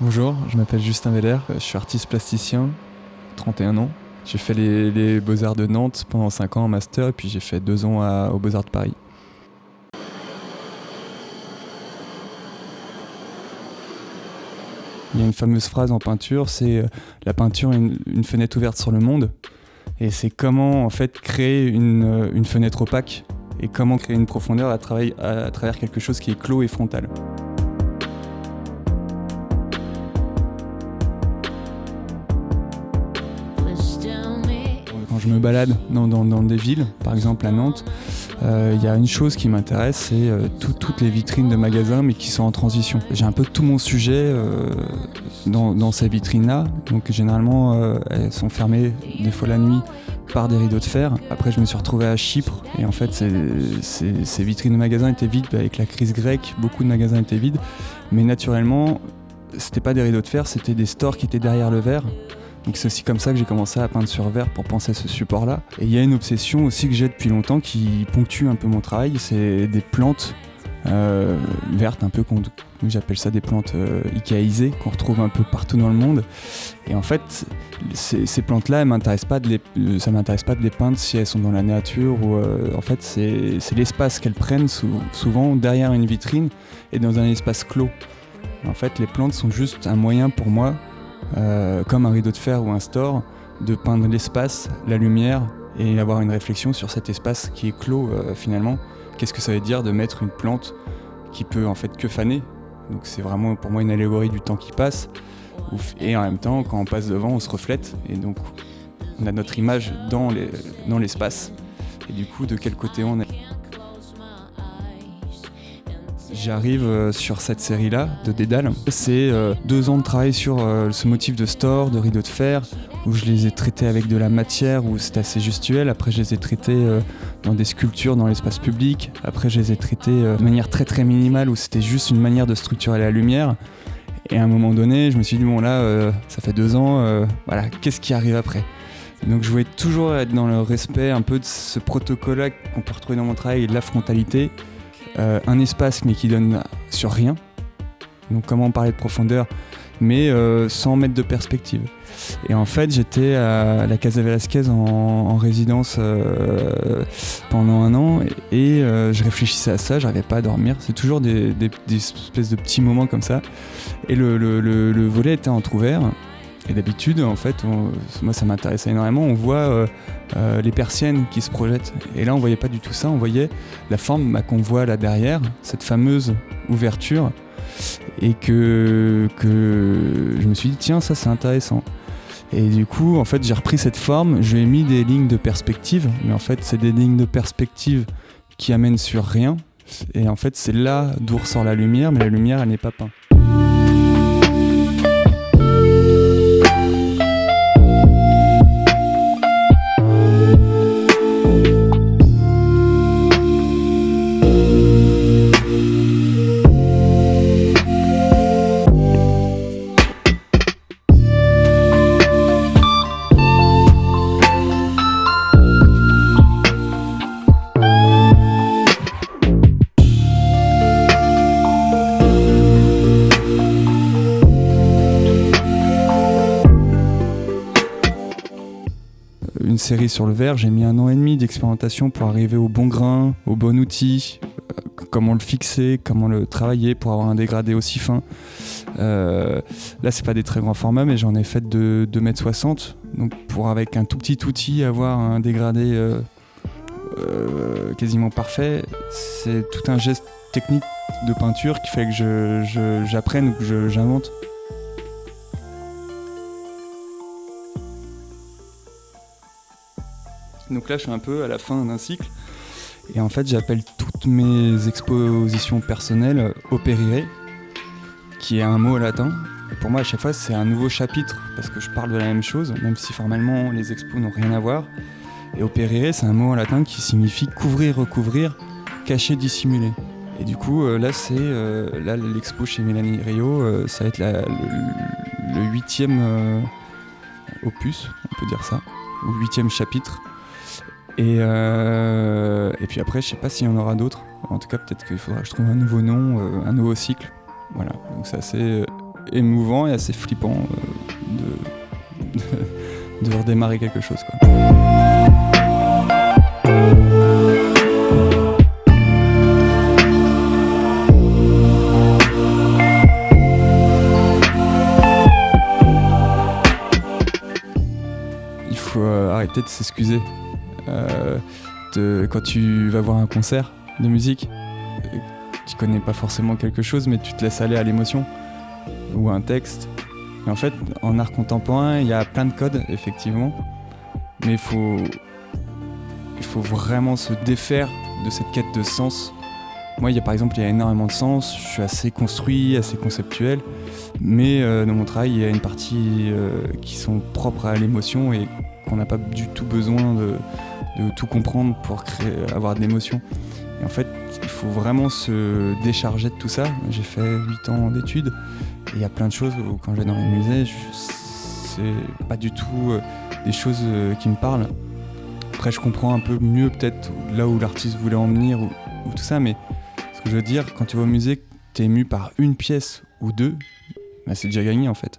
Bonjour, je m'appelle Justin Veller, je suis artiste plasticien, 31 ans. J'ai fait les Beaux-Arts de Nantes pendant 5 ans en master et puis j'ai fait 2 ans aux Beaux-Arts de Paris. Il y a une fameuse phrase en peinture, c'est la peinture est une fenêtre ouverte sur le monde. Et c'est comment en fait créer une fenêtre opaque et comment créer une profondeur à travers quelque chose qui est clos et frontal. Quand je me balade dans des villes, par exemple à Nantes, il y a une chose qui m'intéresse, c'est toutes les vitrines de magasins mais qui sont en transition. J'ai un peu tout mon sujet dans ces vitrines-là, donc généralement elles sont fermées des fois la nuit par des rideaux de fer. Après je me suis retrouvé à Chypre et en fait ces vitrines de magasins étaient vides. Avec la crise grecque, beaucoup de magasins étaient vides, mais naturellement c'était pas des rideaux de fer, c'était des stores qui étaient derrière le verre. Donc c'est aussi comme ça que j'ai commencé à peindre sur verre pour penser à ce support-là. Et il y a une obsession aussi que j'ai depuis longtemps qui ponctue un peu mon travail, c'est des plantes vertes, un peu j'appelle ça des plantes ikaïsées, qu'on retrouve un peu partout dans le monde. Et en fait, ces plantes-là, ça m'intéresse pas de les peindre si elles sont dans la nature. En fait, c'est l'espace qu'elles prennent souvent derrière une vitrine et dans un espace clos. En fait, les plantes sont juste un moyen pour moi, comme un rideau de fer ou un store, de peindre l'espace, la lumière et avoir une réflexion sur cet espace qui est clos finalement. Qu'est-ce que ça veut dire de mettre une plante qui peut en fait que faner? Donc c'est vraiment pour moi une allégorie du temps qui passe, et en même temps quand on passe devant on se reflète et donc on a notre image dans l'espace et du coup de quel côté on est. J'arrive sur cette série-là de Dédale. C'est 2 ans de travail sur ce motif de store, de rideau de fer, où je les ai traités avec de la matière, où c'est assez gestuel. Après, je les ai traités dans des sculptures dans l'espace public. Après, je les ai traités de manière très très minimale, où c'était juste une manière de structurer la lumière. Et à un moment donné, je me suis dit, bon là, ça fait 2 ans, voilà, qu'est-ce qui arrive après ? Donc je voulais toujours être dans le respect un peu de ce protocole-là qu'on peut retrouver dans mon travail, de la frontalité. Un espace mais qui donne sur rien, donc comment parler de profondeur mais sans mettre de perspective. Et en fait j'étais à la Casa Velasquez en résidence pendant 1 an et je réfléchissais à ça, j'arrivais pas à dormir, c'est toujours des espèces de petits moments comme ça et le volet était entrouvert. Et d'habitude, en fait, moi ça m'intéressait énormément, on voit les persiennes qui se projettent. Et là on voyait pas du tout ça, on voyait la forme qu'on voit là derrière, cette fameuse ouverture. Et que je me suis dit tiens ça c'est intéressant. Et du coup en fait j'ai repris cette forme, je lui ai mis des lignes de perspective, mais en fait c'est des lignes de perspective qui amènent sur rien. Et en fait c'est là d'où ressort la lumière, mais la lumière elle n'est pas peinte. Une série sur le verre, j'ai mis 1 an et demi d'expérimentation pour arriver au bon grain, au bon outil, comment le fixer, comment le travailler pour avoir un dégradé aussi fin. Là c'est pas des très grands formats mais j'en ai fait de 2,60 m, donc pour avec un tout petit outil avoir un dégradé quasiment parfait, c'est tout un geste technique de peinture qui fait que j'apprenne ou que j'invente. Donc là je suis un peu à la fin d'un cycle et en fait j'appelle toutes mes expositions personnelles operire, qui est un mot latin. Pour moi à chaque fois c'est un nouveau chapitre parce que je parle de la même chose, même si formellement les expos n'ont rien à voir. Et operire c'est un mot en latin qui signifie couvrir, recouvrir, cacher, dissimuler. Et du coup là c'est là l'expo chez Mélanie Rio, ça va être le 8e opus, on peut dire ça, ou 8e chapitre. Et puis après, je sais pas s'il y en aura d'autres. En tout cas, peut-être qu'il faudra que je trouve un nouveau nom, un nouveau cycle. Voilà, donc c'est assez émouvant et assez flippant de redémarrer quelque chose, quoi. Il faut arrêter de s'excuser. Quand tu vas voir un concert de musique, tu connais pas forcément quelque chose, mais tu te laisses aller à l'émotion ou à un texte. Et en fait, en art contemporain, il y a plein de codes, effectivement, mais il faut vraiment se défaire de cette quête de sens. Moi, par exemple, il y a énormément de sens, je suis assez construit, assez conceptuel, mais dans mon travail, il y a une partie qui sont propres à l'émotion et qu'on n'a pas du tout besoin de tout comprendre pour avoir de l'émotion. Et en fait, il faut vraiment se décharger de tout ça. J'ai fait 8 ans d'études et il y a plein de choses où quand je vais dans les musées, c'est pas du tout des choses qui me parlent. Après, je comprends un peu mieux peut-être là où l'artiste voulait en venir ou tout ça, mais ce que je veux dire, quand tu vas au musée, t'es ému par une pièce ou deux, bah c'est déjà gagné en fait.